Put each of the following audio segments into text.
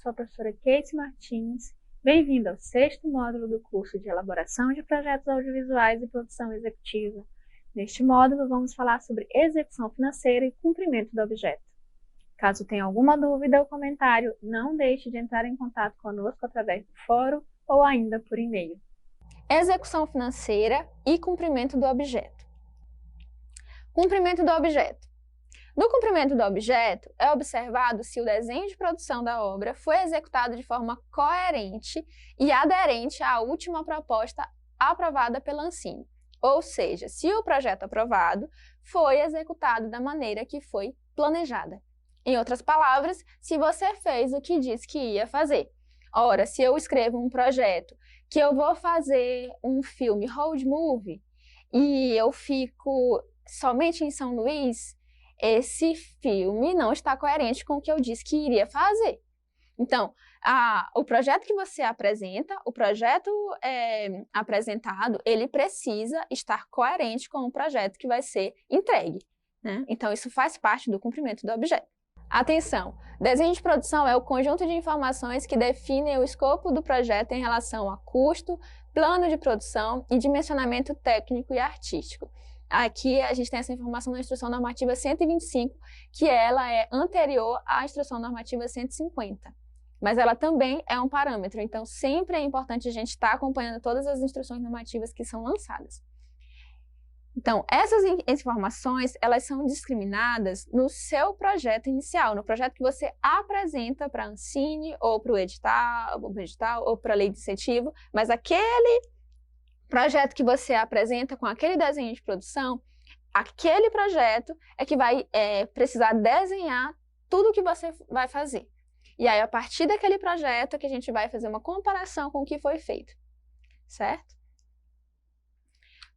sou a professora Kate Martins. Bem-vindo ao 6º módulo do curso de Elaboração de Projetos Audiovisuais e Produção Executiva. Neste módulo, vamos falar sobre execução financeira e cumprimento do objeto. Caso tenha alguma dúvida ou comentário, não deixe de entrar em contato conosco através do fórum ou ainda por e-mail. Execução financeira e cumprimento do objeto. Cumprimento do objeto. No cumprimento do objeto, é observado se o desenho de produção da obra foi executado de forma coerente e aderente à última proposta aprovada pela Ancine. Ou seja, se o projeto aprovado foi executado da maneira que foi planejada. Em outras palavras, se você fez o que disse que ia fazer. Ora, se eu escrevo um projeto que eu vou fazer um filme road movie e eu fico somente em São Luís, esse filme não está coerente com o que eu disse que iria fazer. Então, o projeto que você apresenta, o projeto apresentado, ele precisa estar coerente com o projeto que vai ser entregue, né? Então, isso faz parte do cumprimento do objeto. Atenção! Desenho de produção é o conjunto de informações que definem o escopo do projeto em relação a custo, plano de produção e dimensionamento técnico e artístico. Aqui a gente tem essa informação na Instrução Normativa 125, que ela é anterior à Instrução Normativa 150. Mas ela também é um parâmetro, então sempre é importante a gente estar acompanhando todas as instruções normativas que são lançadas. Então, essas informações, elas são discriminadas no seu projeto inicial, no projeto que você apresenta para a Ancine, ou para o edital, ou para a lei de incentivo, mas aquele projeto que você apresenta com aquele desenho de produção, aquele projeto é que vai precisar desenhar tudo o que você vai fazer. E aí, a partir daquele projeto, é que a gente vai fazer uma comparação com o que foi feito, certo?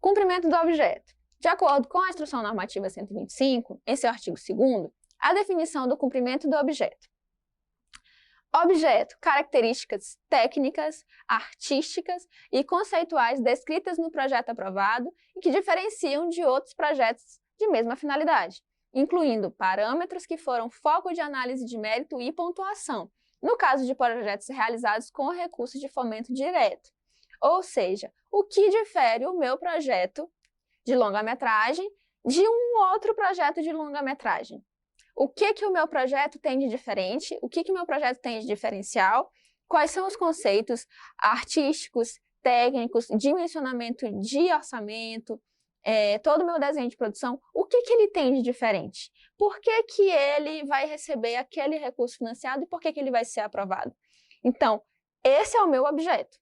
Cumprimento do objeto. De acordo com a Instrução Normativa 125, em seu artigo 2º, a definição do cumprimento do objeto. Objeto, características técnicas, artísticas e conceituais descritas no projeto aprovado e que diferenciam de outros projetos de mesma finalidade, incluindo parâmetros que foram foco de análise de mérito e pontuação, no caso de projetos realizados com recursos de fomento direto. Ou seja, o que difere o meu projeto de longa-metragem de um outro projeto de longa-metragem? O que o meu projeto tem de diferente? O que o meu projeto tem de diferencial? Quais são os conceitos artísticos, técnicos, dimensionamento de orçamento, todo o meu desenho de produção, o que ele tem de diferente? Por que ele vai receber aquele recurso financiado e por que ele vai ser aprovado? Então, esse é o meu objeto.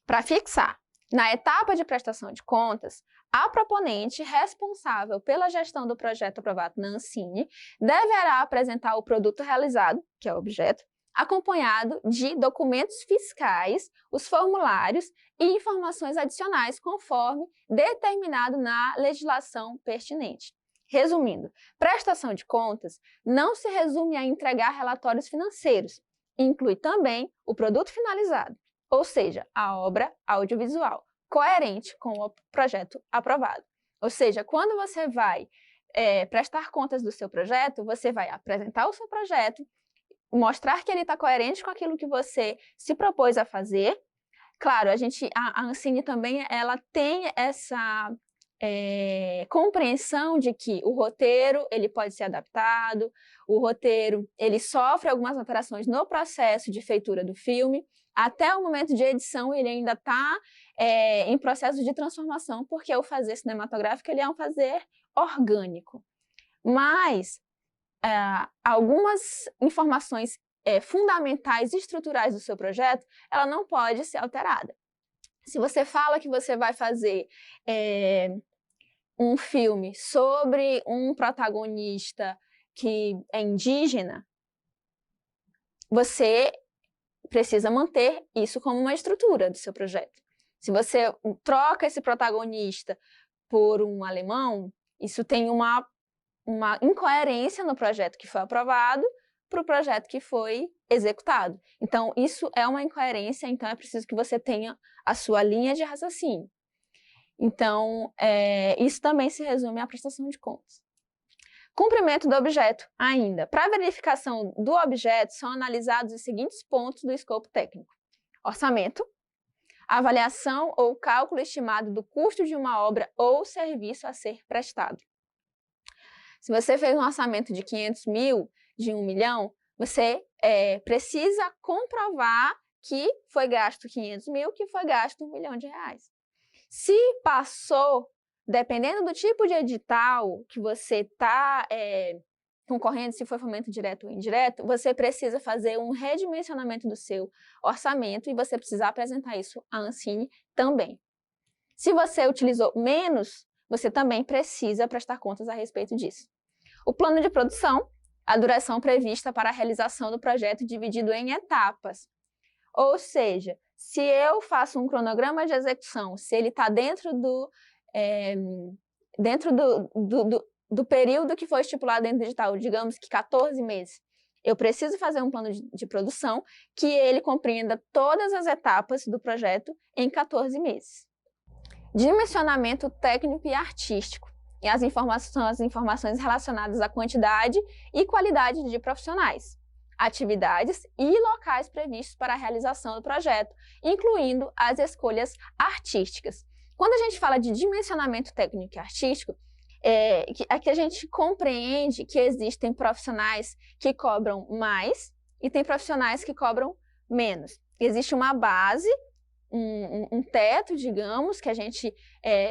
Para fixar, na etapa de prestação de contas, a proponente responsável pela gestão do projeto aprovado na Ancine deverá apresentar o produto realizado, que é o objeto, acompanhado de documentos fiscais, os formulários e informações adicionais conforme determinado na legislação pertinente. Resumindo, prestação de contas não se resume a entregar relatórios financeiros, inclui também o produto finalizado, ou seja, a obra audiovisual, coerente com o projeto aprovado. Ou seja, quando você vai prestar contas do seu projeto, você vai apresentar o seu projeto, mostrar que ele está coerente com aquilo que você se propôs a fazer. Claro, a Ancine também ela tem essa compreensão de que o roteiro ele pode ser adaptado, o roteiro ele sofre algumas alterações no processo de feitura do filme, até o momento de edição ele ainda está em processo de transformação, porque o fazer cinematográfico ele é um fazer orgânico. Mas algumas informações fundamentais e estruturais do seu projeto, ela não pode ser alterada. Se você fala que você vai fazer um filme sobre um protagonista que é indígena, você precisa manter isso como uma estrutura do seu projeto. Se você troca esse protagonista por um alemão, isso tem uma incoerência no projeto que foi aprovado para o projeto que foi executado. Então, isso é uma incoerência, então é preciso que você tenha a sua linha de raciocínio. Então, isso também se resume à prestação de contas. Cumprimento do objeto ainda. Para verificação do objeto, são analisados os seguintes pontos do escopo técnico: orçamento, avaliação ou cálculo estimado do custo de uma obra ou serviço a ser prestado. Se você fez um orçamento de 500 mil, de 1 milhão, você precisa comprovar que foi gasto 500 mil, que foi gasto 1 milhão de reais. Se passou, dependendo do tipo de edital que você está concorrendo, se for fomento direto ou indireto, você precisa fazer um redimensionamento do seu orçamento e você precisa apresentar isso à Ancine também. Se você utilizou menos, você também precisa prestar contas a respeito disso. O plano de produção, a duração prevista para a realização do projeto dividido em etapas. Ou seja, se eu faço um cronograma de execução, se ele está dentro do período que foi estipulado dentro do edital, digamos que 14 meses, eu preciso fazer um plano de produção que ele compreenda todas as etapas do projeto em 14 meses. Dimensionamento técnico e artístico. E as informações relacionadas à quantidade e qualidade de profissionais, atividades e locais previstos para a realização do projeto, incluindo as escolhas artísticas. Quando a gente fala de dimensionamento técnico e artístico, aqui a gente compreende que existem profissionais que cobram mais e tem profissionais que cobram menos. Existe uma base, um teto, digamos, que a gente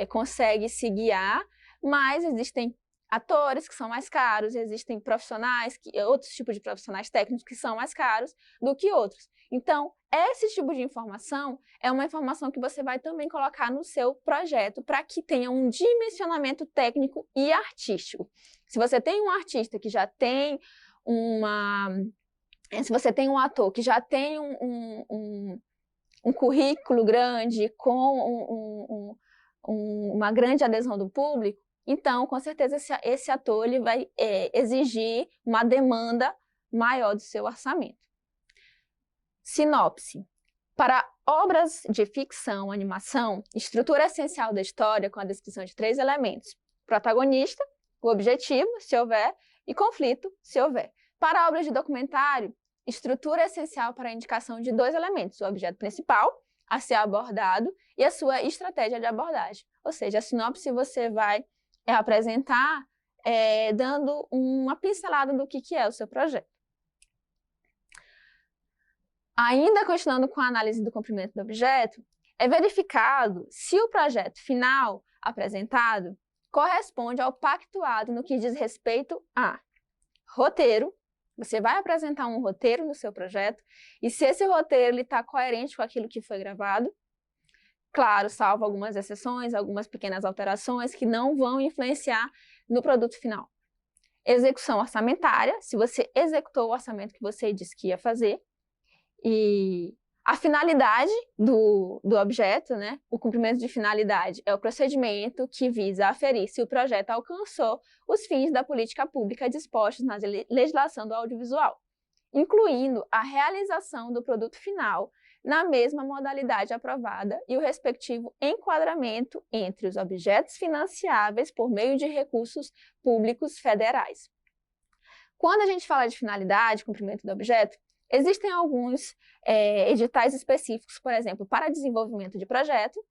consegue se guiar, mas existem atores que são mais caros, existem profissionais, outros tipos de profissionais técnicos que são mais caros do que outros. Então, esse tipo de informação é uma informação que você vai também colocar no seu projeto para que tenha um dimensionamento técnico e artístico. Se você tem um artista que já tem se você tem um ator que já tem um currículo grande com uma grande adesão do público, então, com certeza, esse ator ele vai exigir uma demanda maior do seu orçamento. Sinopse. Para obras de ficção, animação, estrutura essencial da história com a descrição de 3 elementos: protagonista, o objetivo, se houver, e conflito, se houver. Para obras de documentário, estrutura essencial para a indicação de 2 elementos: o objeto principal, a ser abordado, e a sua estratégia de abordagem. Ou seja, a sinopse você vai apresentar dando uma pincelada do que é o seu projeto. Ainda continuando com a análise do cumprimento do objeto, é verificado se o projeto final apresentado corresponde ao pactuado no que diz respeito a roteiro. Você vai apresentar um roteiro no seu projeto e se esse roteiro está coerente com aquilo que foi gravado, claro, salvo algumas exceções, algumas pequenas alterações que não vão influenciar no produto final. Execução orçamentária, se você executou o orçamento que você disse que ia fazer. E a finalidade do objeto, né? O cumprimento de finalidade é o procedimento que visa aferir se o projeto alcançou os fins da política pública dispostos na legislação do audiovisual, incluindo a realização do produto final na mesma modalidade aprovada e o respectivo enquadramento entre os objetos financiáveis por meio de recursos públicos federais. Quando a gente fala de finalidade, cumprimento do objeto, existem alguns editais específicos, por exemplo, para desenvolvimento de projeto.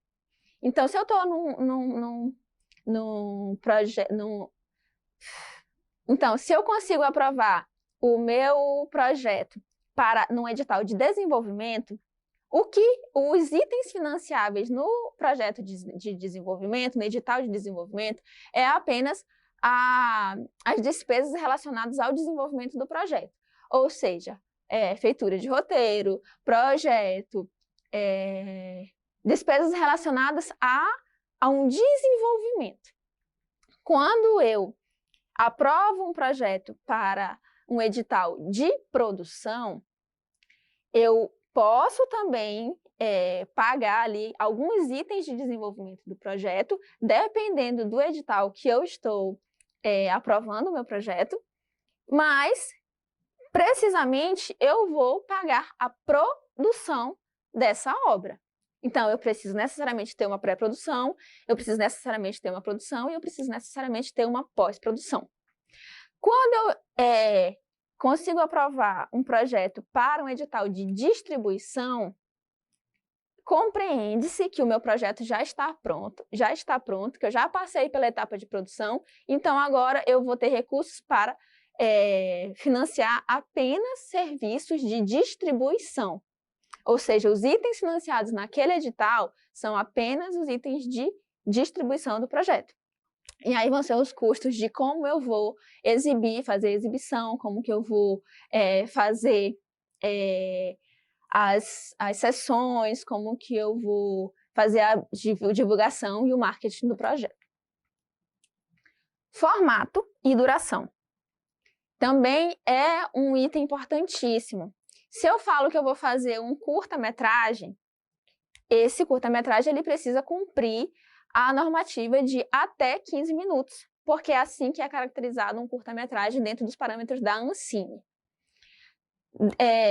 Então, se eu estou num projeto... Então, se eu consigo aprovar o meu projeto num edital de desenvolvimento, os itens financiáveis no projeto de desenvolvimento, no edital de desenvolvimento, é apenas as despesas relacionadas ao desenvolvimento do projeto. Ou seja, feitura de roteiro, projeto, despesas relacionadas a um desenvolvimento. Quando eu aprovo um projeto para um edital de produção, eu posso também pagar ali alguns itens de desenvolvimento do projeto, dependendo do edital que eu estou aprovando o meu projeto, mas, precisamente, eu vou pagar a produção dessa obra. Então, eu preciso necessariamente ter uma pré-produção, eu preciso necessariamente ter uma produção e eu preciso necessariamente ter uma pós-produção. Quando eu consigo aprovar um projeto para um edital de distribuição, compreende-se que o meu projeto já está pronto, que eu já passei pela etapa de produção, então agora eu vou ter recursos para financiar apenas serviços de distribuição. Ou seja, os itens financiados naquele edital são apenas os itens de distribuição do projeto. E aí vão ser os custos de como eu vou fazer exibição, como que eu vou fazer as sessões, como que eu vou fazer a divulgação e o marketing do projeto. Formato e duração. Também é um item importantíssimo. Se eu falo que eu vou fazer um curta-metragem, esse curta-metragem ele precisa cumprir a normativa de até 15 minutos, porque é assim que é caracterizado um curta-metragem dentro dos parâmetros da Ancine.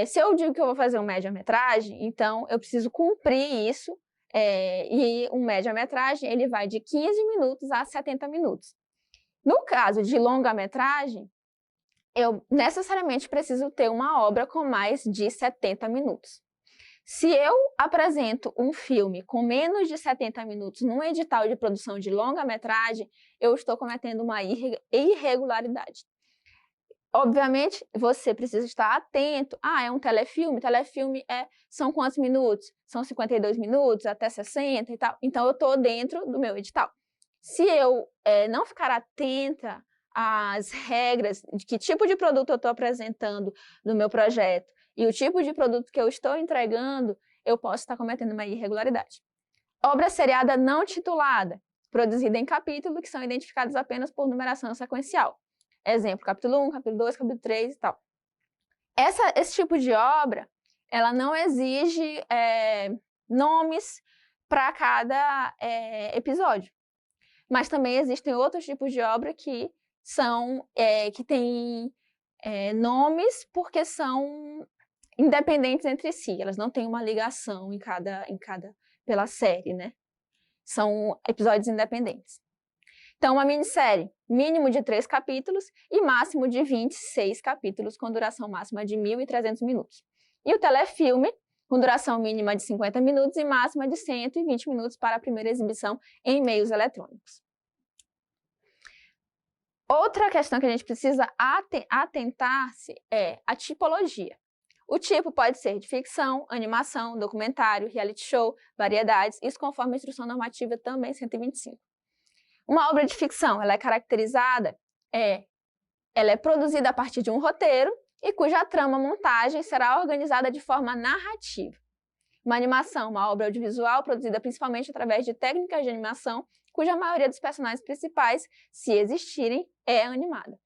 Se eu digo que eu vou fazer um média-metragem, então eu preciso cumprir isso, e um média-metragem ele vai de 15 minutos a 70 minutos. No caso de longa-metragem, eu necessariamente preciso ter uma obra com mais de 70 minutos. Se eu apresento um filme com menos de 70 minutos num edital de produção de longa-metragem, eu estou cometendo uma irregularidade. Obviamente, você precisa estar atento. É um telefilme? Telefilme são quantos minutos? São 52 minutos, até 60 e tal. Então, eu estou dentro do meu edital. Se eu não ficar atenta às regras de que tipo de produto eu estou apresentando no meu projeto e o tipo de produto que eu estou entregando, eu posso estar cometendo uma irregularidade. Obra seriada não titulada, produzida em capítulos que são identificados apenas por numeração sequencial. Exemplo, capítulo 1, capítulo 2, capítulo 3 e tal. Esse tipo de obra, ela não exige nomes para cada episódio. Mas também existem outros tipos de obra que têm nomes porque são independentes entre si. Elas não têm uma ligação pela série, né? São episódios independentes. Então, uma minissérie, mínimo de 3 capítulos e máximo de 26 capítulos, com duração máxima de 1.300 minutos. E o telefilme, com duração mínima de 50 minutos e máxima de 120 minutos para a primeira exibição em meios eletrônicos. Outra questão que a gente precisa atentar-se é a tipologia. O tipo pode ser de ficção, animação, documentário, reality show, variedades, isso conforme a instrução normativa também 125. Uma obra de ficção, ela é caracterizada, ela é produzida a partir de um roteiro e cuja trama montagem será organizada de forma narrativa. Uma animação, uma obra audiovisual produzida principalmente através de técnicas de animação, cuja maioria dos personagens principais, se existirem, é animada.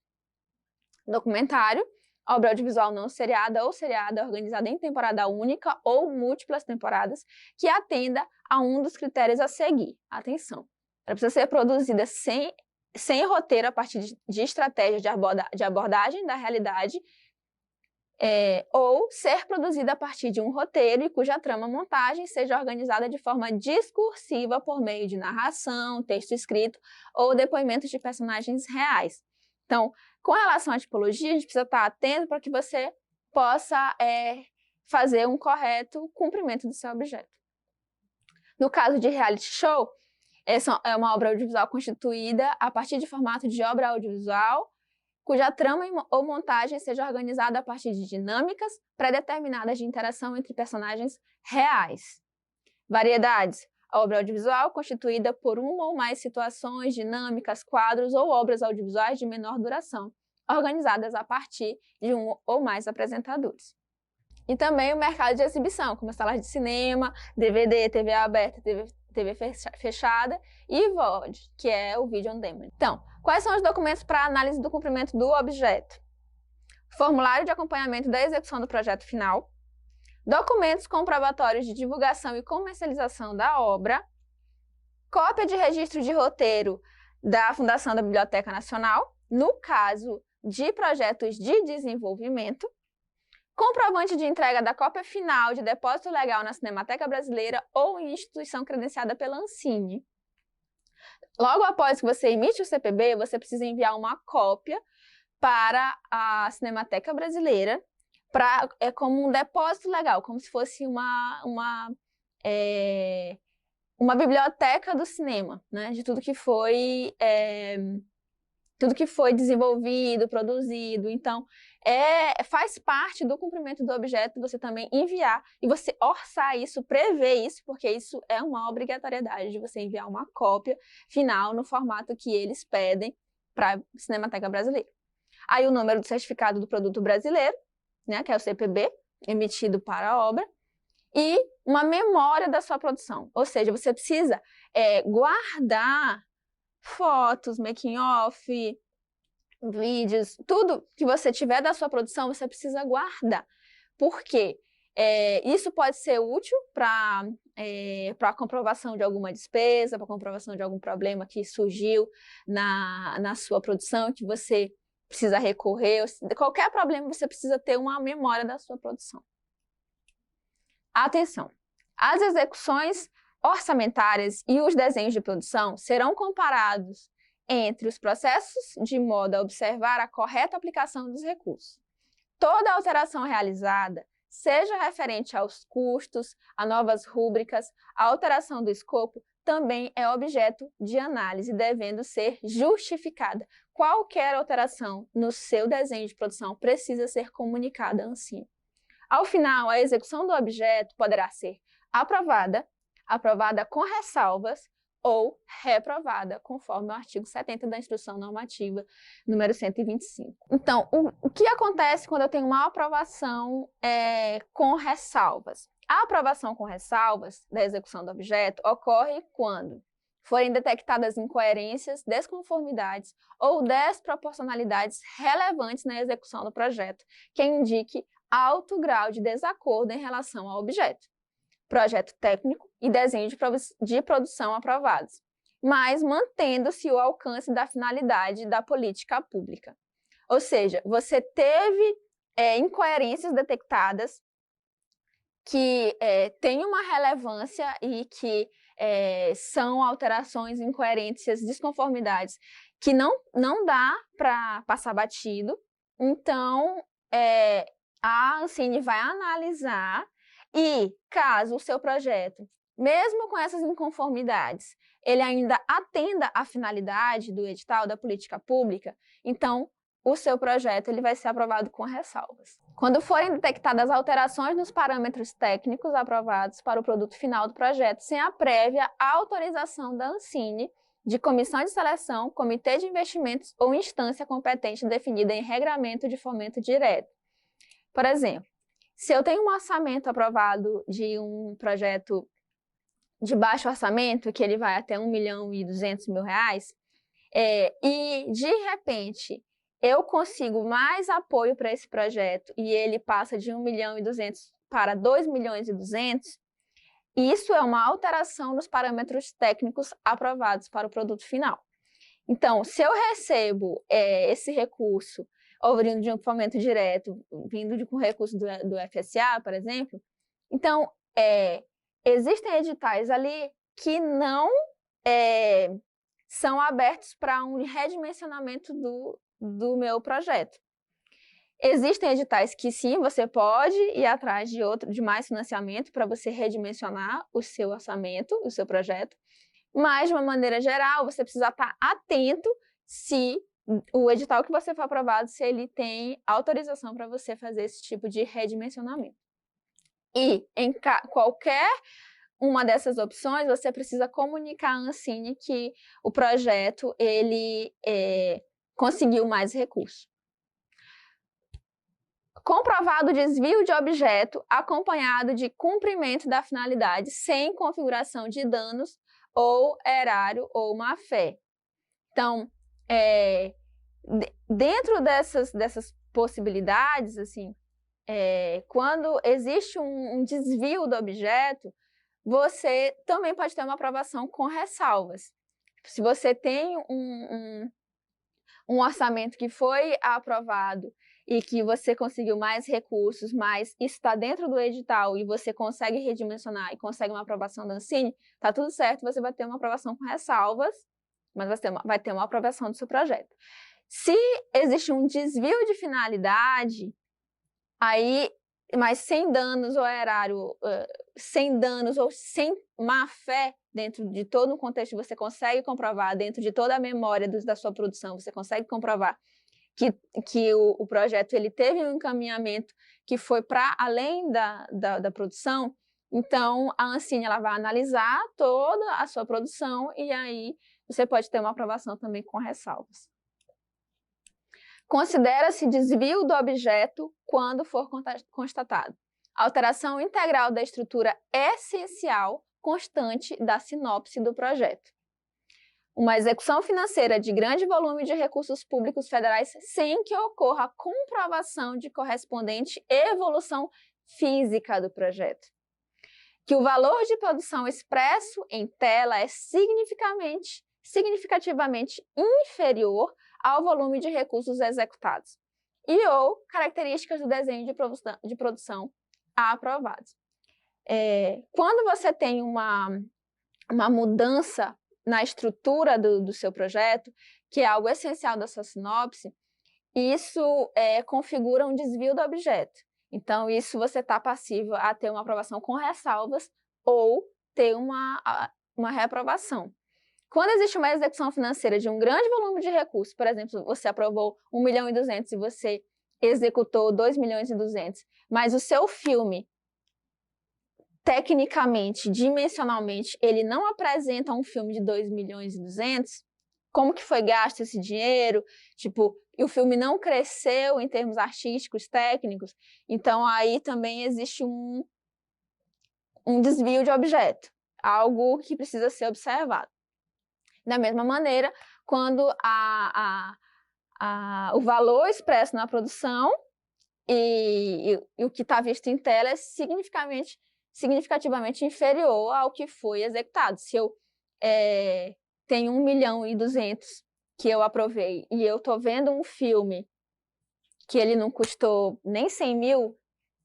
Documentário, obra audiovisual não seriada ou seriada organizada em temporada única ou múltiplas temporadas, que atenda a um dos critérios a seguir. Atenção! Ela precisa ser produzida sem roteiro a partir de estratégias de abordagem da realidade, ou ser produzida a partir de um roteiro e cuja trama-montagem seja organizada de forma discursiva por meio de narração, texto escrito ou depoimentos de personagens reais. Então, com relação à tipologia, a gente precisa estar atento para que você possa fazer um correto cumprimento do seu objeto. No caso de reality show, essa é uma obra audiovisual constituída a partir de formato de obra audiovisual, cuja trama ou montagem seja organizada a partir de dinâmicas pré-determinadas de interação entre personagens reais. Variedades. A obra audiovisual constituída por uma ou mais situações, dinâmicas, quadros ou obras audiovisuais de menor duração, organizadas a partir de um ou mais apresentadores. E também o mercado de exibição, como as salas de cinema, DVD, TV aberta, TV fechada e VOD, que é o Video on Demand. Então, quais são os documentos para análise do cumprimento do objeto? Formulário de acompanhamento da execução do projeto final, documentos comprobatórios de divulgação e comercialização da obra, cópia de registro de roteiro da Fundação da Biblioteca Nacional, no caso de projetos de desenvolvimento, comprovante de entrega da cópia final de depósito legal na Cinemateca Brasileira ou em instituição credenciada pela Ancine. Logo após que você emite o CPB, você precisa enviar uma cópia para a Cinemateca Brasileira, como um depósito legal, como se fosse uma biblioteca do cinema, né? De tudo que foi desenvolvido, produzido. Então, faz parte do cumprimento do objeto você também enviar e você orçar isso, prever isso, porque isso é uma obrigatoriedade de você enviar uma cópia final no formato que eles pedem para a Cinemateca Brasileira. Aí o número do certificado do produto brasileiro, né, que é o CPB, emitido para a obra, e uma memória da sua produção. Ou seja, você precisa guardar fotos, making off, vídeos, tudo que você tiver da sua produção, você precisa guardar. Por quê? Isso pode ser útil para a comprovação de alguma despesa, para a comprovação de algum problema que surgiu na sua produção, que você precisa recorrer. Qualquer problema, você precisa ter uma memória da sua produção. Atenção! As execuções orçamentárias e os desenhos de produção serão comparados entre os processos de modo a observar a correta aplicação dos recursos. Toda alteração realizada, seja referente aos custos, a novas rúbricas, a alteração do escopo, também é objeto de análise, devendo ser justificada. Qualquer alteração no seu desenho de produção precisa ser comunicada à ANSIM. Ao final, a execução do objeto poderá ser aprovada com ressalvas ou reprovada, conforme o artigo 70 da Instrução Normativa número 125. Então, o que acontece quando eu tenho uma aprovação com ressalvas? A aprovação com ressalvas da execução do objeto ocorre quando forem detectadas incoerências, desconformidades ou desproporcionalidades relevantes na execução do projeto, que indique alto grau de desacordo em relação ao objeto, projeto técnico e desenho de produção aprovados, mas mantendo-se o alcance da finalidade da política pública. Ou seja, você teve incoerências detectadas que têm uma relevância e que são alterações, incoerências, desconformidades que não dá para passar batido. Então, a Ancine vai analisar e, caso o seu projeto, mesmo com essas inconformidades, ele ainda atenda à finalidade do edital, da política pública, então o seu projeto ele vai ser aprovado com ressalvas. Quando forem detectadas alterações nos parâmetros técnicos aprovados para o produto final do projeto, sem a prévia autorização da Ancine, de comissão de seleção, comitê de investimentos ou instância competente definida em regramento de fomento direto. Por exemplo, se eu tenho um orçamento aprovado de um projeto de baixo orçamento, que ele vai até R$1.200.000, e de repente eu consigo mais apoio para esse projeto e ele passa de 1.200.000 para 2.200.000, isso é uma alteração nos parâmetros técnicos aprovados para o produto final. Então, se eu recebo esse recurso vindo de um fomento direto, vindo com recurso do FSA, por exemplo, então, existem editais ali que não são abertos para um redimensionamento do meu projeto. Existem editais que sim, você pode ir atrás de mais financiamento para você redimensionar o seu orçamento, o seu projeto, mas de uma maneira geral, você precisa estar atento se o edital que você for aprovado, se ele tem autorização para você fazer esse tipo de redimensionamento. E em qualquer uma dessas opções, você precisa comunicar à Ancine que o projeto ele conseguiu mais recursos. Comprovado o desvio de objeto acompanhado de cumprimento da finalidade sem configuração de danos ou erário ou má-fé. Então, dentro dessas possibilidades, assim, quando existe um desvio do objeto, você também pode ter uma aprovação com ressalvas. Se você tem um orçamento que foi aprovado e que você conseguiu mais recursos, mas isso está dentro do edital e você consegue redimensionar e consegue uma aprovação da Ancine, está tudo certo, você vai ter uma aprovação com ressalvas, mas vai ter uma aprovação do seu projeto. Se existe um desvio de finalidade, aí, mas sem danos ao erário, sem danos ou sem má-fé, dentro de todo o contexto, você consegue comprovar, dentro de toda a memória da sua produção, você consegue comprovar que o projeto ele teve um encaminhamento que foi para além da produção. Então, a Ancine ela vai analisar toda a sua produção e aí você pode ter uma aprovação também com ressalvas. Considera-se desvio do objeto quando for constatado alteração integral da estrutura essencial constante da sinopse do projeto. Uma execução financeira de grande volume de recursos públicos federais sem que ocorra a comprovação de correspondente evolução física do projeto. Que o valor de produção expresso em tela é significativamente inferior ao volume de recursos executados e ou características do desenho de produção aprovados. Quando você tem uma mudança na estrutura do seu projeto, que é algo essencial da sua sinopse, isso configura um desvio do objeto. Então, isso você está passivo a ter uma aprovação com ressalvas ou ter uma reaprovação. Quando existe uma execução financeira de um grande volume de recursos, por exemplo, você aprovou 1.200.000 e você executou 2.200.000, mas o seu filme, tecnicamente, dimensionalmente, ele não apresenta um filme de 2.200.000, como que foi gasto esse dinheiro? Tipo, e o filme não cresceu em termos artísticos, técnicos, então aí também existe um desvio de objeto, algo que precisa ser observado. Da mesma maneira, quando o valor expresso na produção e o que está visto em tela é significativamente inferior ao que foi executado. Se eu tenho 1.200.000 que eu aprovei e eu estou vendo um filme que ele não custou nem 100.000,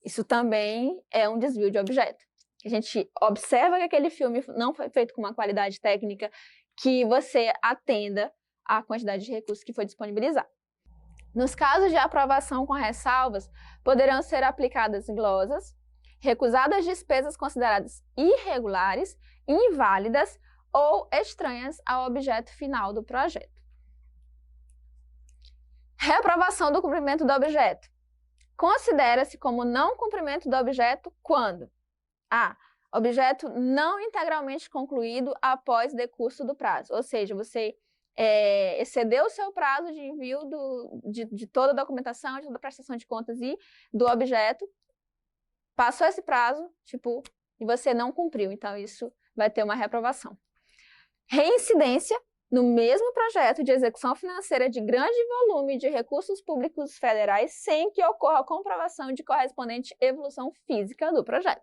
isso também é um desvio de objeto. A gente observa que aquele filme não foi feito com uma qualidade técnica que você atenda à quantidade de recursos que foi disponibilizado. Nos casos de aprovação com ressalvas, poderão ser aplicadas glosas, recusadas despesas consideradas irregulares, inválidas ou estranhas ao objeto final do projeto. Reprovação do cumprimento do objeto. Considera-se como não cumprimento do objeto quando a. Objeto não integralmente concluído após decurso do prazo. Ou seja, você excedeu o seu prazo de envio de toda a documentação, de toda a prestação de contas e do objeto, passou esse prazo, e você não cumpriu. Então, isso vai ter uma reprovação. Reincidência no mesmo projeto de execução financeira de grande volume de recursos públicos federais sem que ocorra a comprovação de correspondente evolução física do projeto.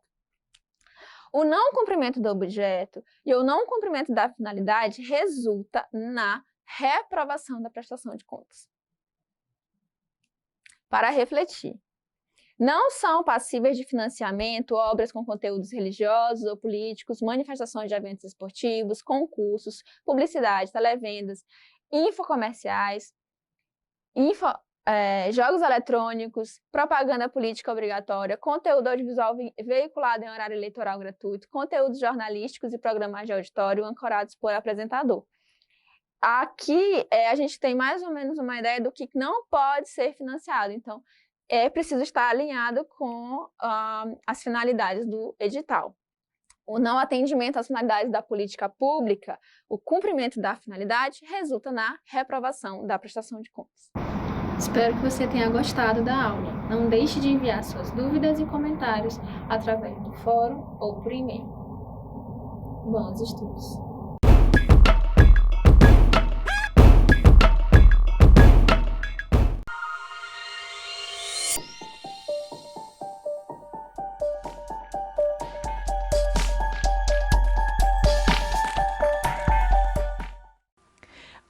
O não cumprimento do objeto e o não cumprimento da finalidade resulta na reprovação da prestação de contas. Para refletir, não são passíveis de financiamento obras com conteúdos religiosos ou políticos, manifestações de eventos esportivos, concursos, publicidade, televendas, infocomerciais, jogos eletrônicos, propaganda política obrigatória, conteúdo audiovisual veiculado em horário eleitoral gratuito, conteúdos jornalísticos e programas de auditório ancorados por apresentador. Aqui a gente tem mais ou menos uma ideia do que não pode ser financiado. Então, é preciso estar alinhado com as finalidades do edital. O não atendimento às finalidades da política pública, o cumprimento da finalidade, resulta na reprovação da prestação de contas. Espero que você tenha gostado da aula. Não deixe de enviar suas dúvidas e comentários através do fórum ou por e-mail. Bons estudos!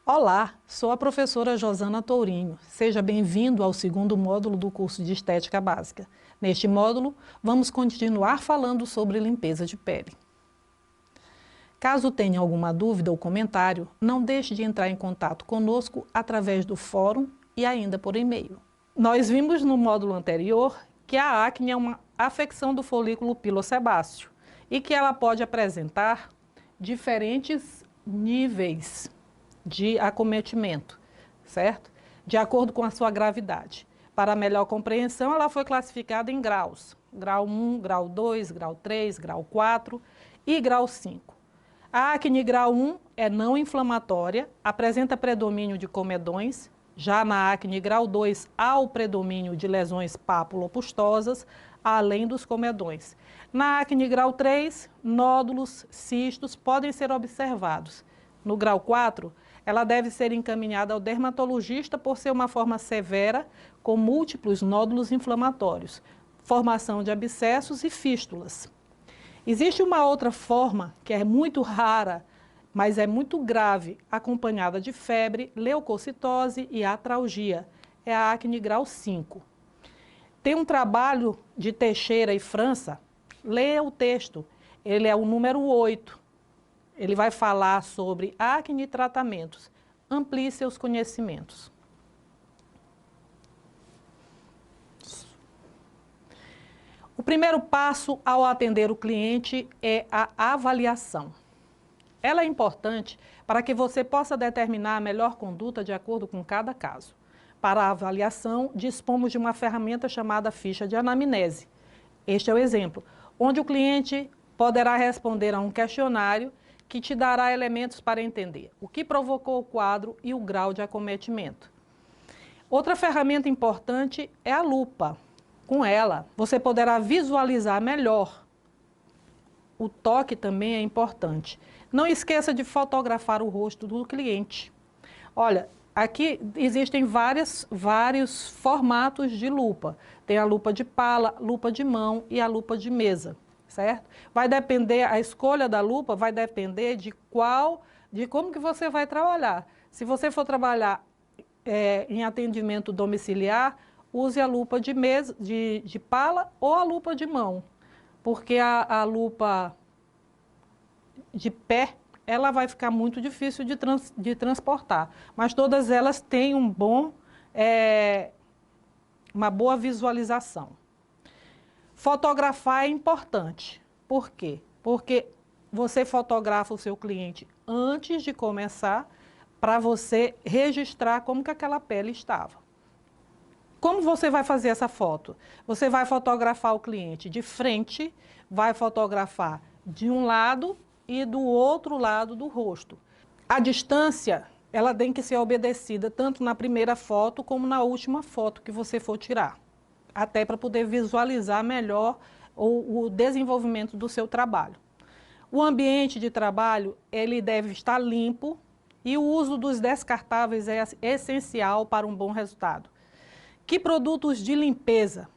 Olá, sou a professora Josana Tourinho. Seja bem-vindo ao segundo módulo do curso de Estética Básica. Neste módulo, vamos continuar falando sobre limpeza de pele. Caso tenha alguma dúvida ou comentário, não deixe de entrar em contato conosco através do fórum e ainda por e-mail. Nós vimos no módulo anterior que a acne é uma afecção do folículo pilosebáceo e que ela pode apresentar diferentes níveis de acometimento, certo? De acordo com a sua gravidade. Para melhor compreensão, ela foi classificada em graus. Grau 1, grau 2, grau 3, grau 4 e grau 5. A acne grau 1 é não inflamatória, apresenta predomínio de comedões. Já na acne grau 2, há o predomínio de lesões papulopustosas, além dos comedões. Na acne grau 3, nódulos, cistos podem ser observados. No grau 4, ela deve ser encaminhada ao dermatologista por ser uma forma severa, com múltiplos nódulos inflamatórios, formação de abscessos e fístulas. Existe uma outra forma, que é muito rara, mas é muito grave, acompanhada de febre, leucocitose e atralgia. É a acne grau 5. Tem um trabalho de Teixeira e França, leia o texto, ele é o número 8. Ele vai falar sobre acne e tratamentos. Amplie seus conhecimentos. O primeiro passo ao atender o cliente é a avaliação. Ela é importante para que você possa determinar a melhor conduta de acordo com cada caso. Para a avaliação, dispomos de uma ferramenta chamada ficha de anamnese. Este é o exemplo, onde o cliente poderá responder a um questionário que te dará elementos para entender o que provocou o quadro e o grau de acometimento. Outra ferramenta importante é a lupa. Com ela, você poderá visualizar melhor. O toque também é importante. Não esqueça de fotografar o rosto do cliente. Olha, aqui existem vários formatos de lupa. Tem a lupa de pala, lupa de mão e a lupa de mesa, certo? Vai depender, a escolha da lupa vai depender de como que você vai trabalhar. Se você for trabalhar em atendimento domiciliar, use a lupa de mesa, de pala ou a lupa de mão, porque a lupa de pé, ela vai ficar muito difícil de transportar, mas todas elas têm uma boa visualização. Fotografar é importante. Por quê? Porque você fotografa o seu cliente antes de começar, para você registrar como que aquela pele estava. Como você vai fazer essa foto? Você vai fotografar o cliente de frente, vai fotografar de um lado e do outro lado do rosto. A distância, ela tem que ser obedecida tanto na primeira foto como na última foto que você for tirar, até para poder visualizar melhor o desenvolvimento do seu trabalho. O ambiente de trabalho, ele deve estar limpo e o uso dos descartáveis é essencial para um bom resultado. Que produtos de limpeza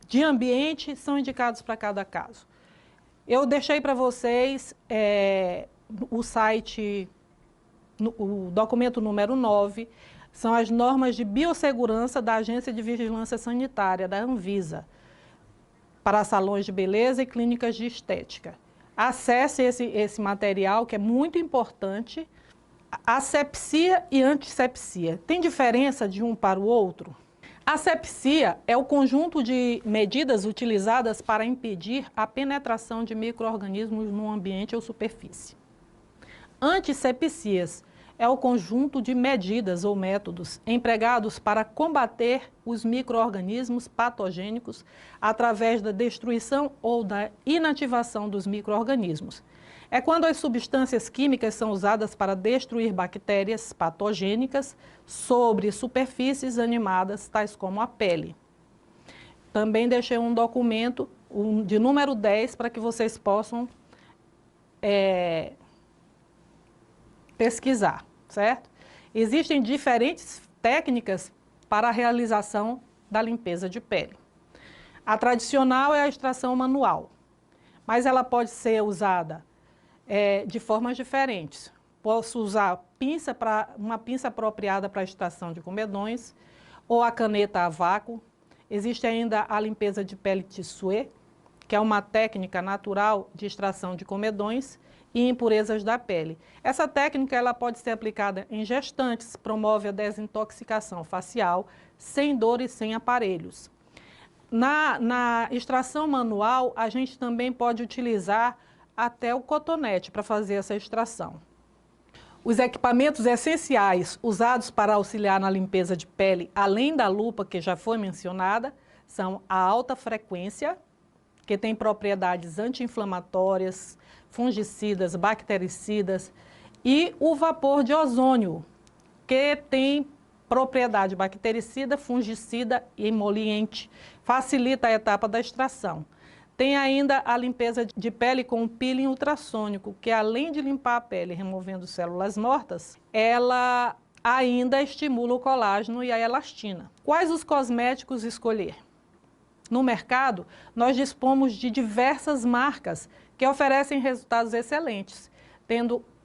de ambiente são indicados para cada caso? Eu deixei para vocês o site, o documento número 9, são as normas de biossegurança da Agência de Vigilância Sanitária, da Anvisa, para salões de beleza e clínicas de estética. Acesse esse material, que é muito importante. Asepsia e antissepsia. Tem diferença de um para o outro? Asepsia é o conjunto de medidas utilizadas para impedir a penetração de micro-organismos no ambiente ou superfície. Antissepsias é o conjunto de medidas ou métodos empregados para combater os micro-organismos patogênicos através da destruição ou da inativação dos micro-organismos. É quando as substâncias químicas são usadas para destruir bactérias patogênicas sobre superfícies animadas, tais como a pele. Também deixei um documento de número 10 para que vocês possam pesquisar, certo? Existem diferentes técnicas para a realização da limpeza de pele. A tradicional é a extração manual, mas ela pode ser usada de formas diferentes. Posso usar uma pinça apropriada para a extração de comedões, ou a caneta a vácuo. Existe ainda a limpeza de pele tissue, que é uma técnica natural de extração de comedões, e impurezas da pele. Essa técnica ela pode ser aplicada em gestantes, promove a desintoxicação facial, sem dor e sem aparelhos. Na extração manual, a gente também pode utilizar até o cotonete para fazer essa extração. Os equipamentos essenciais usados para auxiliar na limpeza de pele, além da lupa que já foi mencionada, são a alta frequência, que tem propriedades anti-inflamatórias, fungicidas, bactericidas, e o vapor de ozônio, que tem propriedade bactericida, fungicida e emoliente, facilita a etapa da extração. Tem ainda a limpeza de pele com o peeling ultrassônico, que além de limpar a pele removendo células mortas, ela ainda estimula o colágeno e a elastina. Quais os cosméticos escolher? No mercado, nós dispomos de diversas marcas que oferecem resultados excelentes.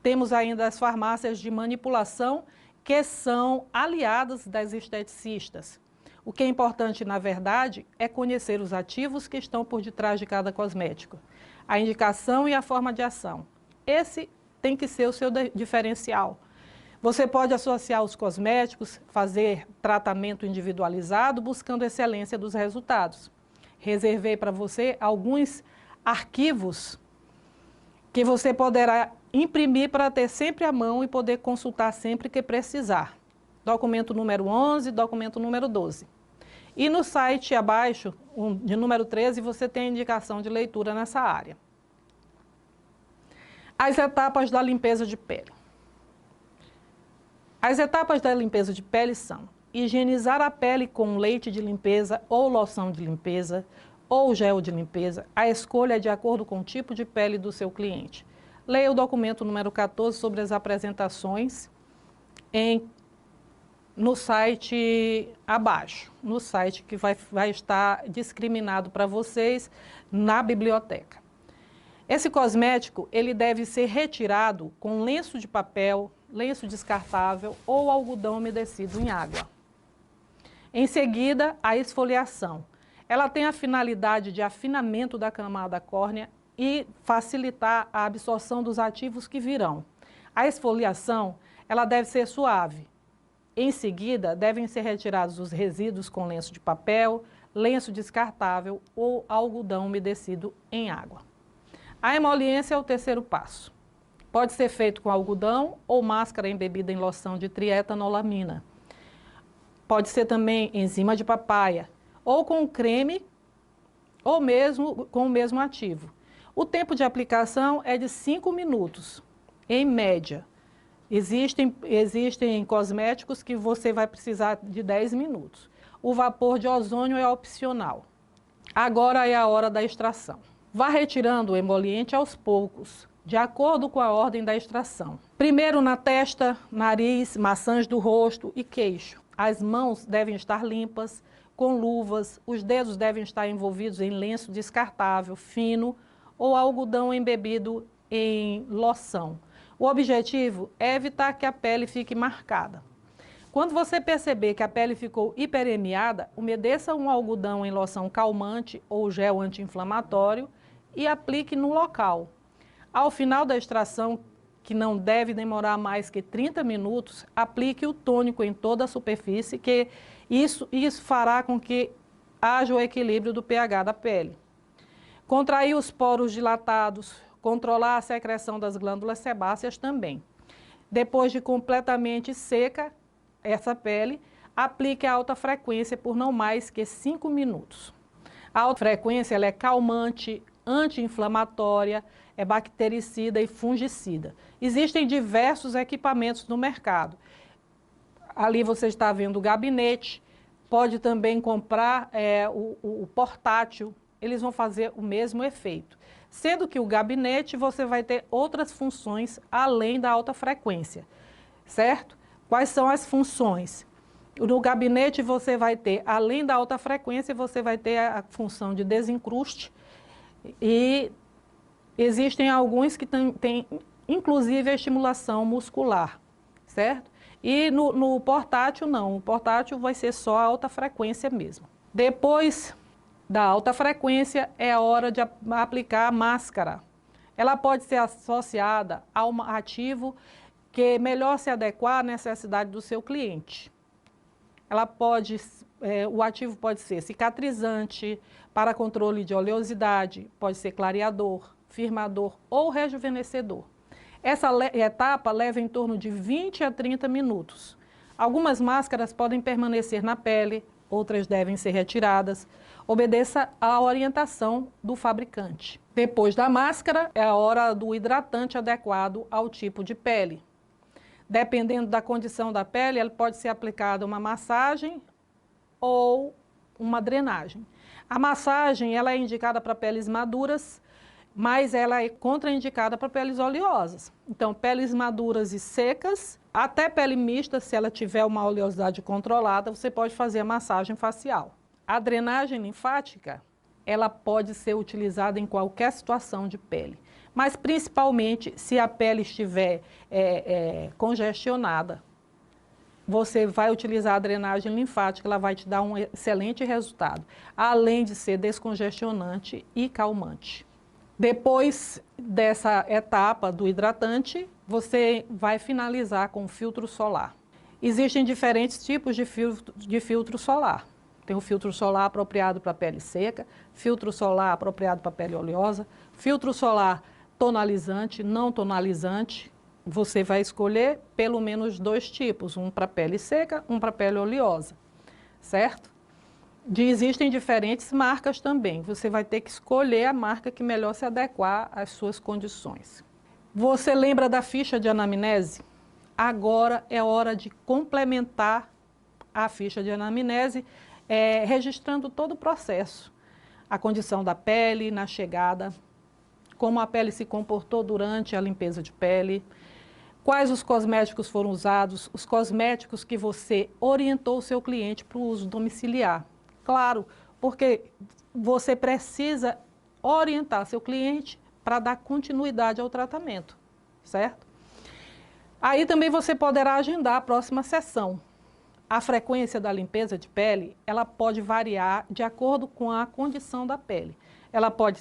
Temos ainda as farmácias de manipulação, que são aliadas das esteticistas. O que é importante, na verdade, é conhecer os ativos que estão por detrás de cada cosmético, a indicação e a forma de ação. Esse tem que ser o seu diferencial. Você pode associar os cosméticos, fazer tratamento individualizado, buscando excelência dos resultados. Reservei para você alguns arquivos que você poderá imprimir para ter sempre à mão e poder consultar sempre que precisar. Documento número 11, documento número 12. E no site abaixo, de número 13, você tem a indicação de leitura nessa área. As etapas da limpeza de pele. As etapas da limpeza de pele são higienizar a pele com leite de limpeza ou loção de limpeza ou gel de limpeza. A escolha é de acordo com o tipo de pele do seu cliente. Leia o documento número 14 sobre as apresentações no site abaixo, no site que vai estar discriminado para vocês na biblioteca. Esse cosmético, ele deve ser retirado com lenço de papel, lenço descartável ou algodão umedecido em água. Em seguida, a esfoliação. Ela tem a finalidade de afinamento da camada córnea e facilitar a absorção dos ativos que virão. A esfoliação, ela deve ser suave. Em seguida, devem ser retirados os resíduos com lenço de papel, lenço descartável ou algodão umedecido em água. A emoliência é o terceiro passo. Pode ser feito com algodão ou máscara embebida em loção de trietanolamina. Pode ser também enzima de papaya, ou com creme, ou mesmo com o mesmo ativo. O tempo de aplicação é de 5 minutos, em média. Existem cosméticos que você vai precisar de 10 minutos. O vapor de ozônio é opcional. Agora é a hora da extração. Vá retirando o emoliente aos poucos, de acordo com a ordem da extração. Primeiro na testa, nariz, maçãs do rosto e queixo. As mãos devem estar limpas, com luvas, os dedos devem estar envolvidos em lenço descartável, fino, ou algodão embebido em loção. O objetivo é evitar que a pele fique marcada. Quando você perceber que a pele ficou hiperemiada, umedeça um algodão em loção calmante ou gel anti-inflamatório e aplique no local. Ao final da extração, que não deve demorar mais que 30 minutos, aplique o tônico em toda a superfície, que isso fará com que haja o equilíbrio do pH da pele. Contrair os poros dilatados, controlar a secreção das glândulas sebáceas também. Depois de completamente seca essa pele, aplique a alta frequência por não mais que 5 minutos. A alta frequência ela é calmante, anti-inflamatória, é bactericida e fungicida. Existem diversos equipamentos no mercado. Ali você está vendo o gabinete, pode também comprar o portátil, eles vão fazer o mesmo efeito. Sendo que o gabinete você vai ter outras funções além da alta frequência, certo? Quais são as funções? No gabinete você vai ter, além da alta frequência, você vai ter a função de desencruste e existem alguns que têm inclusive a estimulação muscular, certo? E no portátil não, o portátil vai ser só a alta frequência mesmo. Depois da alta frequência é a hora de aplicar a máscara. ela pode ser associada a um ativo que melhor se adequar à necessidade do seu cliente. O ativo pode ser cicatrizante, para controle de oleosidade, pode ser clareador, firmador ou rejuvenescedor. Essa etapa leva em torno de 20 a 30 minutos. Algumas máscaras podem permanecer na pele, outras devem ser retiradas. Obedeça à orientação do fabricante. Depois da máscara, é a hora do hidratante adequado ao tipo de pele. Dependendo da condição da pele, ela pode ser aplicada uma massagem ou uma drenagem. A massagem ela é indicada para peles maduras, mas ela é contraindicada para peles oleosas. Então, peles maduras e secas, até pele mista, se ela tiver uma oleosidade controlada, você pode fazer a massagem facial. A drenagem linfática, ela pode ser utilizada em qualquer situação de pele, mas principalmente se a pele estiver congestionada. Você vai utilizar a drenagem linfática, ela vai te dar um excelente resultado, além de ser descongestionante e calmante. Depois dessa etapa do hidratante, você vai finalizar com o filtro solar. Existem diferentes tipos de filtro solar. Tem o filtro solar apropriado para pele seca, filtro solar apropriado para pele oleosa, filtro solar tonalizante, não tonalizante. Você vai escolher pelo menos 2 tipos, um para pele seca, um para pele oleosa, certo? Existem diferentes marcas também, você vai ter que escolher a marca que melhor se adequar às suas condições. Você lembra da ficha de anamnese? Agora é hora de complementar a ficha de anamnese, registrando todo o processo. A condição da pele na chegada, como a pele se comportou durante a limpeza de pele, quais os cosméticos foram usados, os cosméticos que você orientou o seu cliente para o uso domiciliar. Claro, porque você precisa orientar seu cliente para dar continuidade ao tratamento, certo? Aí também você poderá agendar a próxima sessão. A frequência da limpeza de pele, ela pode variar de acordo com a condição da pele. Ela pode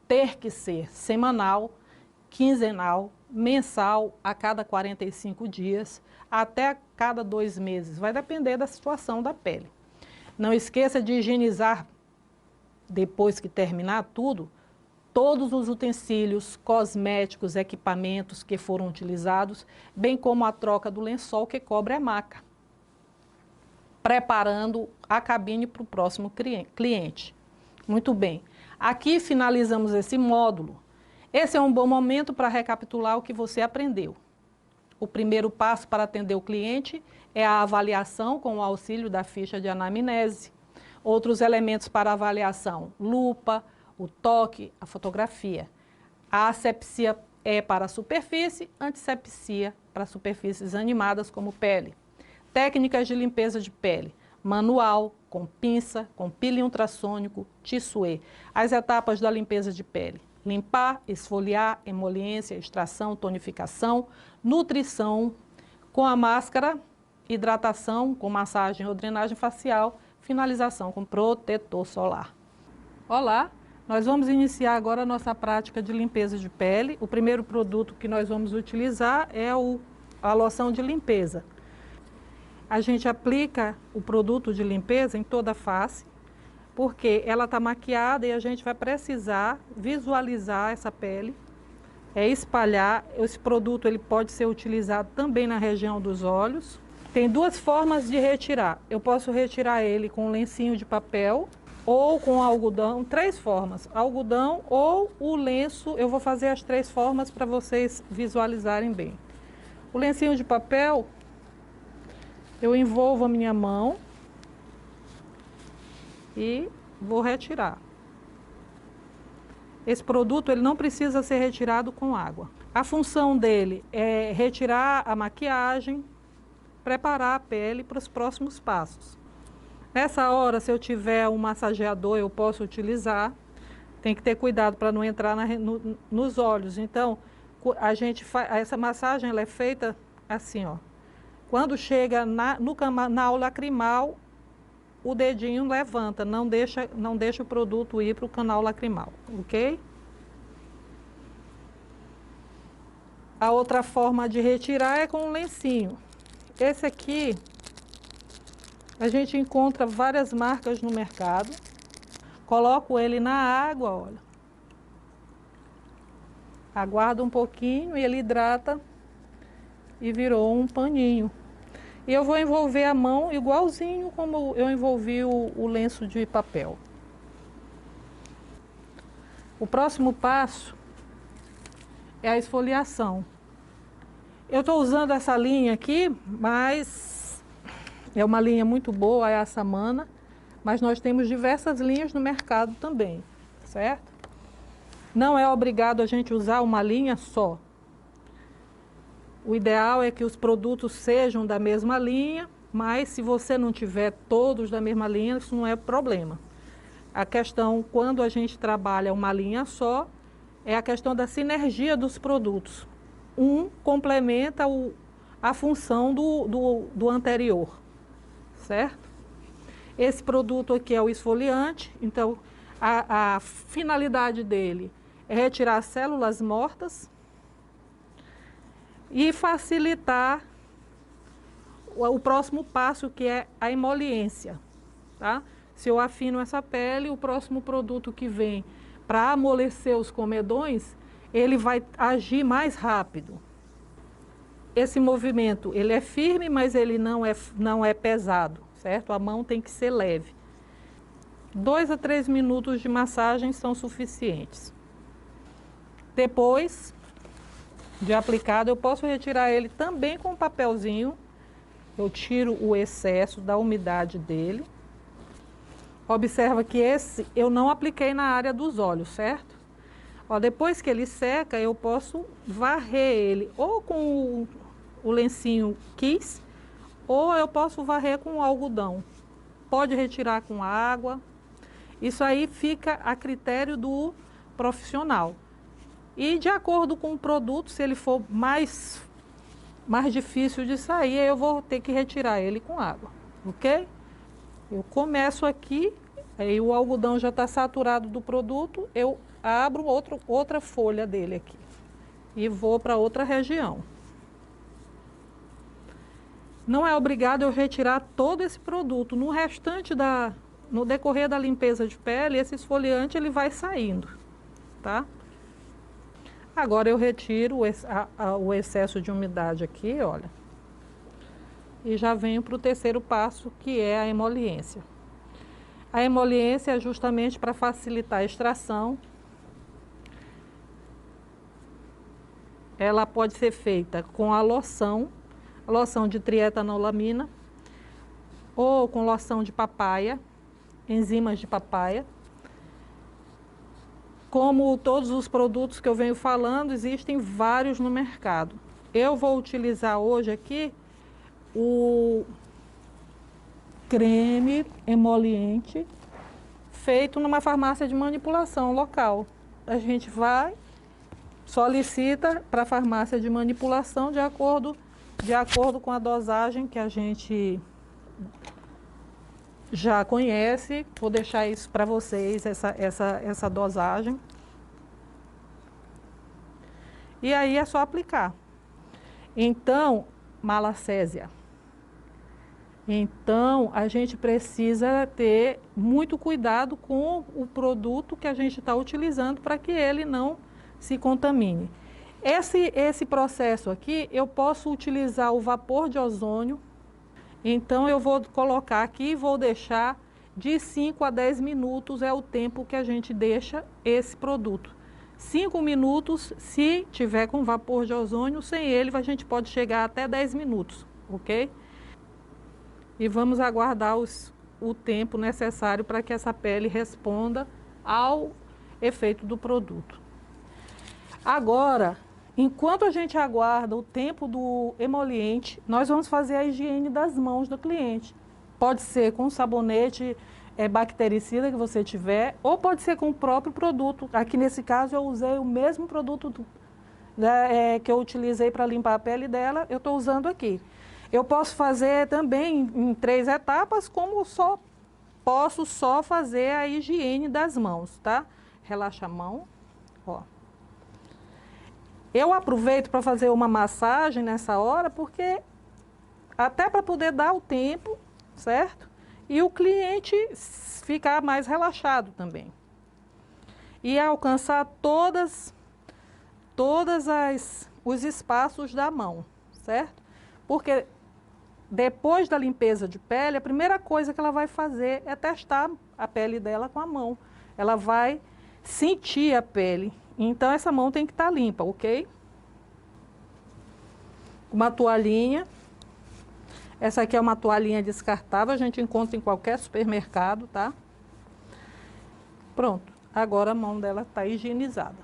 ter que ser semanal, quinzenal, mensal, a cada 45 dias, até a cada 2 meses. Vai depender da situação da pele. Não esqueça de higienizar, depois que terminar tudo, todos os utensílios, cosméticos, equipamentos que foram utilizados, bem como a troca do lençol que cobre a maca, preparando a cabine para o próximo cliente. Muito bem. Aqui finalizamos esse módulo. Esse é um bom momento para recapitular o que você aprendeu. O primeiro passo para atender o cliente é a avaliação com o auxílio da ficha de anamnese. Outros elementos para avaliação, lupa, o toque, a fotografia. A asepsia é para a superfície, antisepsia para superfícies animadas como pele. Técnicas de limpeza de pele, manual, com pinça, com peeling ultrassônico, tissuê. As etapas da limpeza de pele. Limpar, esfoliar, emoliência, extração, tonificação, nutrição, com a máscara, hidratação, com massagem ou drenagem facial, finalização com protetor solar. Olá, nós vamos iniciar agora a nossa prática de limpeza de pele. O primeiro produto que nós vamos utilizar é a loção de limpeza. A gente aplica o produto de limpeza em toda a face, porque ela está maquiada e a gente vai precisar visualizar essa pele, espalhar. Esse produto ele pode ser utilizado também na região dos olhos. Tem 2 formas de retirar. Eu posso retirar ele com um lencinho de papel ou com algodão, 3 formas. Algodão ou o lenço, eu vou fazer as 3 formas para vocês visualizarem bem. O lencinho de papel, eu envolvo a minha mão e vou retirar. Esse produto ele não precisa ser retirado com água. A função dele é retirar a maquiagem, preparar a pele para os próximos passos. Nessa hora, se eu tiver um massageador, eu posso utilizar. Tem que ter cuidado para não entrar nos olhos. Então, essa massagem ela é feita assim, ó. Quando chega no canal lacrimal, o dedinho levanta, não deixa o produto ir para o canal lacrimal, ok? A outra forma de retirar é com um lencinho. Esse aqui, a gente encontra várias marcas no mercado. Coloco ele na água, olha. Aguardo um pouquinho e ele hidrata e virou um paninho. E eu vou envolver a mão igualzinho como eu envolvi o lenço de papel. O próximo passo é a esfoliação. Eu estou usando essa linha aqui, mas é uma linha muito boa, é a Samana, mas nós temos diversas linhas no mercado também, certo? Não é obrigado a gente usar uma linha só. O ideal é que os produtos sejam da mesma linha, mas se você não tiver todos da mesma linha, isso não é problema. A questão, quando a gente trabalha uma linha só, é a questão da sinergia dos produtos. Um complementa a função do anterior, certo? Esse produto aqui é o esfoliante, então a finalidade dele é retirar células mortas e facilitar o próximo passo, que é a emoliência, tá? Se eu afino essa pele, o próximo produto que vem para amolecer os comedões, ele vai agir mais rápido. Esse movimento, ele é firme, mas ele não é pesado, certo? A mão tem que ser leve. 2 a 3 minutos de massagem são suficientes. Depois de aplicado, eu posso retirar ele também com um papelzinho. Eu tiro o excesso da umidade dele. Observa que esse eu não apliquei na área dos olhos, certo? Ó, depois que ele seca, eu posso varrer ele ou com o lencinho Kiss, ou eu posso varrer com algodão. Pode retirar com água. Isso aí fica a critério do profissional. E de acordo com o produto, se ele for mais difícil de sair, eu vou ter que retirar ele com água, ok? Eu começo aqui, aí o algodão já está saturado do produto, eu abro outra folha dele aqui e vou para outra região. Não é obrigado eu retirar todo esse produto. No decorrer da limpeza de pele, esse esfoliante ele vai saindo, tá? Agora eu retiro o excesso de umidade aqui, olha. E já venho para o terceiro passo, que é a emoliência. A emoliência é justamente para facilitar a extração. Ela pode ser feita com a loção de trietanolamina, ou com loção de papaya, enzimas de papaya. Como todos os produtos que eu venho falando, existem vários no mercado. Eu vou utilizar hoje aqui o creme emoliente feito numa farmácia de manipulação local. A gente vai, solicita para a farmácia de manipulação de acordo com a dosagem que a gente já conhece. Vou deixar isso para vocês, essa dosagem. E aí é só aplicar. Então, malacésia. Então, a gente precisa ter muito cuidado com o produto que a gente está utilizando para que ele não se contamine. Esse processo aqui, eu posso utilizar o vapor de ozônio. Então, eu vou colocar aqui e vou deixar de 5 a 10 minutos, é o tempo que a gente deixa esse produto. 5 minutos, se tiver com vapor de ozônio, sem ele a gente pode chegar até 10 minutos, ok? E vamos aguardar o tempo necessário para que essa pele responda ao efeito do produto. Agora, enquanto a gente aguarda o tempo do emoliente, nós vamos fazer a higiene das mãos do cliente. Pode ser com sabonete bactericida que você tiver, ou pode ser com o próprio produto. Aqui nesse caso eu usei o mesmo produto que eu utilizei para limpar a pele dela, eu estou usando aqui. Eu posso fazer também em 3 etapas, como posso só fazer a higiene das mãos, tá? Relaxa a mão, ó. Eu aproveito para fazer uma massagem nessa hora, porque até para poder dar o tempo, certo? E o cliente ficar mais relaxado também. E alcançar todos os espaços da mão, certo? Porque depois da limpeza de pele, a primeira coisa que ela vai fazer é testar a pele dela com a mão. Ela vai sentir a pele. Então, essa mão tem que estar limpa, ok? Uma toalhinha. Essa aqui é uma toalhinha descartável, a gente encontra em qualquer supermercado, tá? Pronto. Agora a mão dela está higienizada.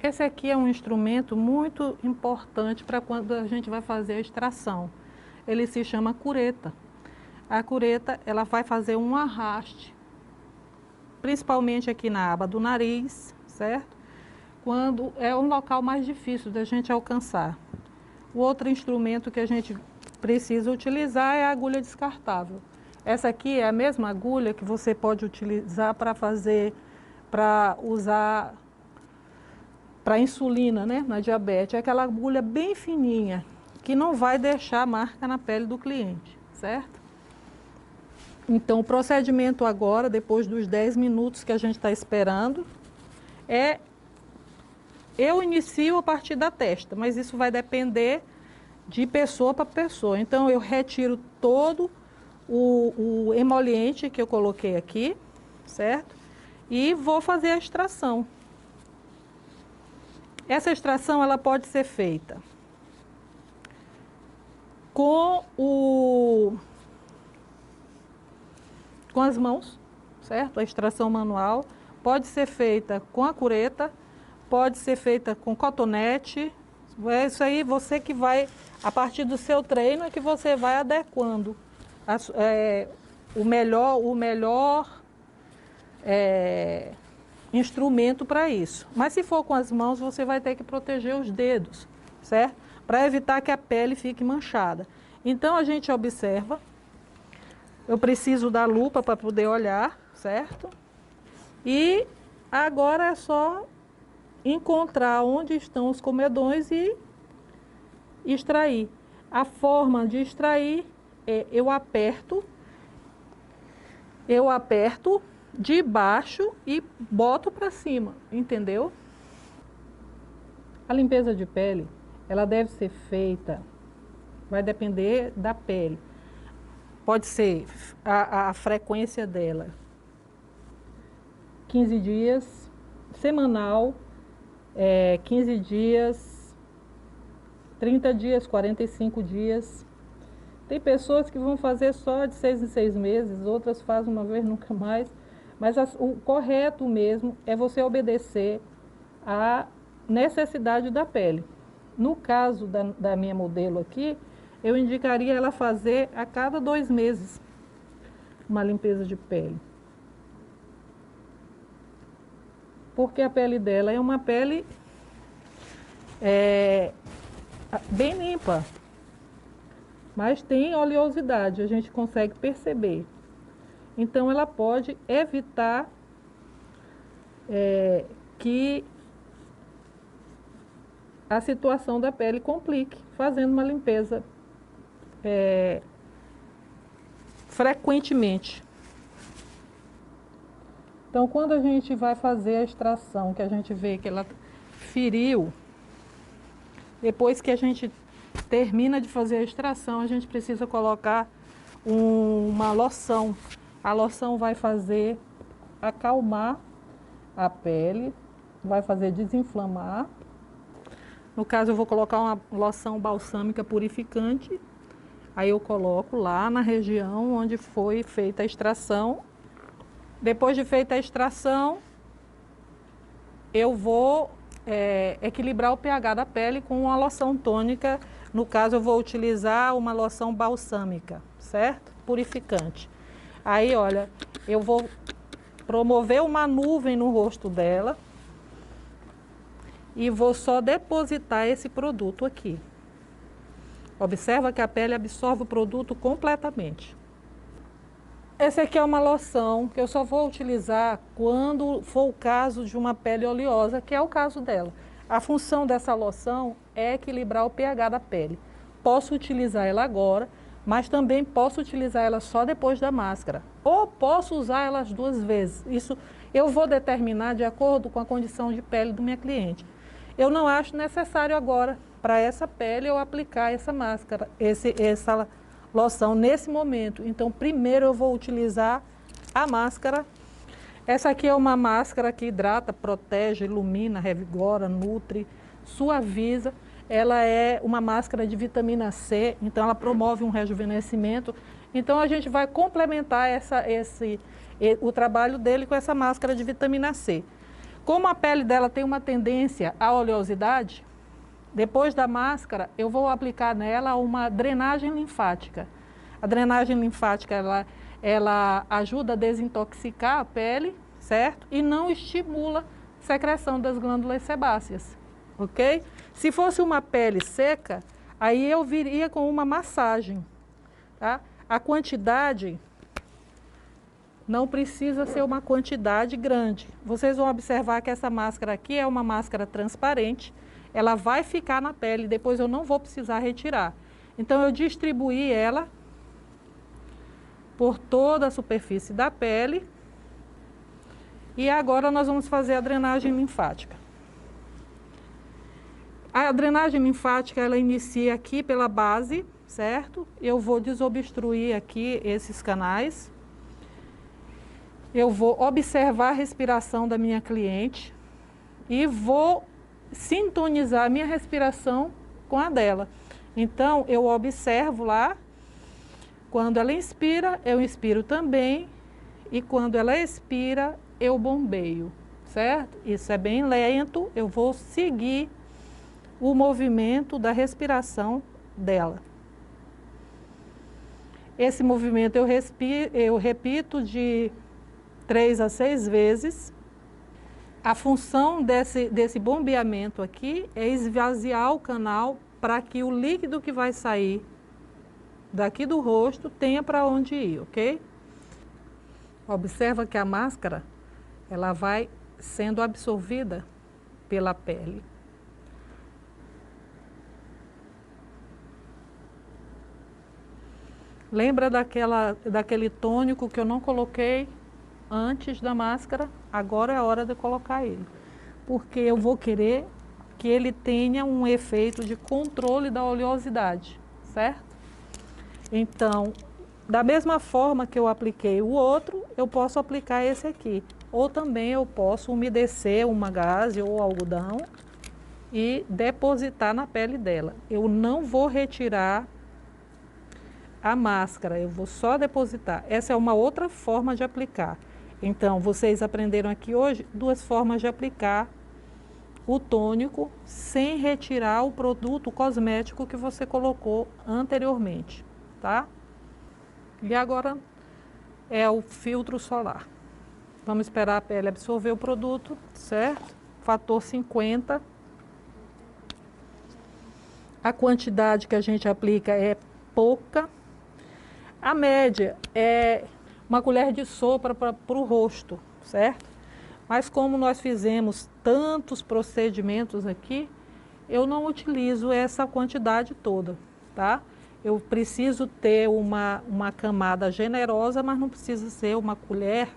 Esse aqui é um instrumento muito importante para quando a gente vai fazer a extração. Ele se chama cureta. A cureta, ela vai fazer um arraste, principalmente aqui na aba do nariz, certo? Quando é um local mais difícil da gente alcançar. O outro instrumento que a gente precisa utilizar é a agulha descartável. Essa aqui é a mesma agulha que você pode utilizar para usar para insulina, né, na diabetes. É aquela agulha bem fininha, que não vai deixar marca na pele do cliente, certo? Então, o procedimento agora, depois dos 10 minutos que a gente está esperando, eu inicio a partir da testa, mas isso vai depender de pessoa para pessoa. Então, eu retiro todo o emoliente que eu coloquei aqui, certo? E vou fazer a extração. Essa extração, ela pode ser feita com as mãos, certo? A extração manual pode ser feita com a cureta, pode ser feita com cotonete. É isso aí, você que vai, a partir do seu treino, é que você vai adequando o melhor instrumento para isso. Mas se for com as mãos, você vai ter que proteger os dedos, certo? Para evitar que a pele fique manchada. Então, a gente observa. Eu preciso da lupa para poder olhar, certo? E agora é só encontrar onde estão os comedões e extrair. A forma de extrair é eu aperto de baixo e boto para cima, entendeu? A limpeza de pele, ela deve ser feita, vai depender da pele. Pode ser a frequência dela, 15 dias, semanal, 15 dias, 30 dias, 45 dias. Tem pessoas que vão fazer só de 6 em 6 meses, outras fazem uma vez, nunca mais. Mas o correto mesmo é você obedecer à necessidade da pele. No caso da minha modelo aqui, eu indicaria ela fazer a cada 2 meses uma limpeza de pele. Porque a pele dela é uma pele bem limpa, mas tem oleosidade, a gente consegue perceber. Então, ela pode evitar que a situação da pele complique, fazendo uma limpeza frequentemente. Então, quando a gente vai fazer a extração, que a gente vê que ela feriu, depois que a gente termina de fazer a extração, a gente precisa colocar uma loção. A loção vai fazer acalmar a pele, vai fazer desinflamar. No caso, eu vou colocar uma loção balsâmica purificante. Aí eu coloco lá na região onde foi feita a extração. Depois de feita a extração, eu vou equilibrar o pH da pele com uma loção tônica. No caso, eu vou utilizar uma loção balsâmica, certo? Purificante. Aí, olha, eu vou promover uma nuvem no rosto dela e vou só depositar esse produto aqui. Observa que a pele absorve o produto completamente. Essa aqui é uma loção que eu só vou utilizar quando for o caso de uma pele oleosa, que é o caso dela. A função dessa loção é equilibrar o pH da pele. Posso utilizar ela agora, mas também posso utilizar ela só depois da máscara. Ou posso usar ela as 2 vezes. Isso eu vou determinar de acordo com a condição de pele do minha cliente. Eu não acho necessário agora, para essa pele, eu aplicar essa máscara, essa loção nesse momento. Então, primeiro eu vou utilizar a máscara. Essa aqui é uma máscara que hidrata, protege, ilumina, revigora, nutre, suaviza. Ela é uma máscara de vitamina C, então ela promove um rejuvenescimento. Então, a gente vai complementar o trabalho dele com essa máscara de vitamina C. Como a pele dela tem uma tendência à oleosidade, depois da máscara, eu vou aplicar nela uma drenagem linfática. A drenagem linfática, ela ajuda a desintoxicar a pele, certo? E não estimula a secreção das glândulas sebáceas, ok? Se fosse uma pele seca, aí eu viria com uma massagem, tá? A quantidade não precisa ser uma quantidade grande. Vocês vão observar que essa máscara aqui é uma máscara transparente. Ela vai ficar na pele, depois eu não vou precisar retirar. Então, eu distribuí ela por toda a superfície da pele. E agora nós vamos fazer a drenagem linfática. A drenagem linfática, ela inicia aqui pela base, certo? Eu vou desobstruir aqui esses canais. Eu vou observar a respiração da minha cliente e vou sintonizar a minha respiração com a dela. Então, eu observo lá, quando ela inspira, eu inspiro também, e quando ela expira, eu bombeio, certo? Isso é bem lento, eu vou seguir o movimento da respiração dela. Esse movimento eu repito de 3 a 6 vezes. A função desse bombeamento aqui é esvaziar o canal para que o líquido que vai sair daqui do rosto tenha para onde ir, ok? Observa que a máscara, ela vai sendo absorvida pela pele. Lembra daquele tônico que eu não coloquei antes da máscara? Agora é a hora de colocar ele, porque eu vou querer que ele tenha um efeito de controle da oleosidade, certo? Então, da mesma forma que eu apliquei o outro, eu posso aplicar esse aqui. Ou também eu posso umedecer uma gaze ou algodão e depositar na pele dela. Eu não vou retirar a máscara, eu vou só depositar. Essa é uma outra forma de aplicar. Então, vocês aprenderam aqui hoje 2 formas de aplicar o tônico sem retirar o produto cosmético que você colocou anteriormente, tá? E agora é o filtro solar. Vamos esperar a pele absorver o produto, certo? Fator 50. A quantidade que a gente aplica é pouca. A média é uma colher de sopa para o rosto, certo? Mas como nós fizemos tantos procedimentos aqui, eu não utilizo essa quantidade toda, tá? Eu preciso ter uma camada generosa, mas não precisa ser uma colher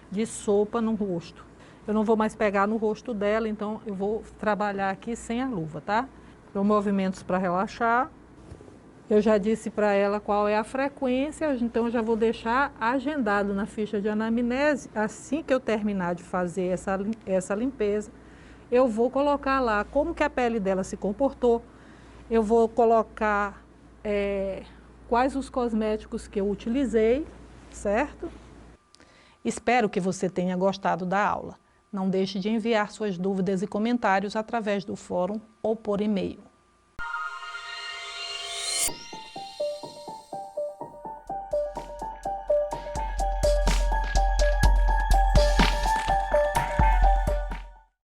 de sopa no rosto. Eu não vou mais pegar no rosto dela, então eu vou trabalhar aqui sem a luva, tá? Então, movimentos para relaxar. Eu já disse para ela qual é a frequência, então eu já vou deixar agendado na ficha de anamnese. Assim que eu terminar de fazer essa limpeza, eu vou colocar lá como que a pele dela se comportou. Eu vou colocar quais os cosméticos que eu utilizei, certo? Espero que você tenha gostado da aula. Não deixe de enviar suas dúvidas e comentários através do fórum ou por e-mail.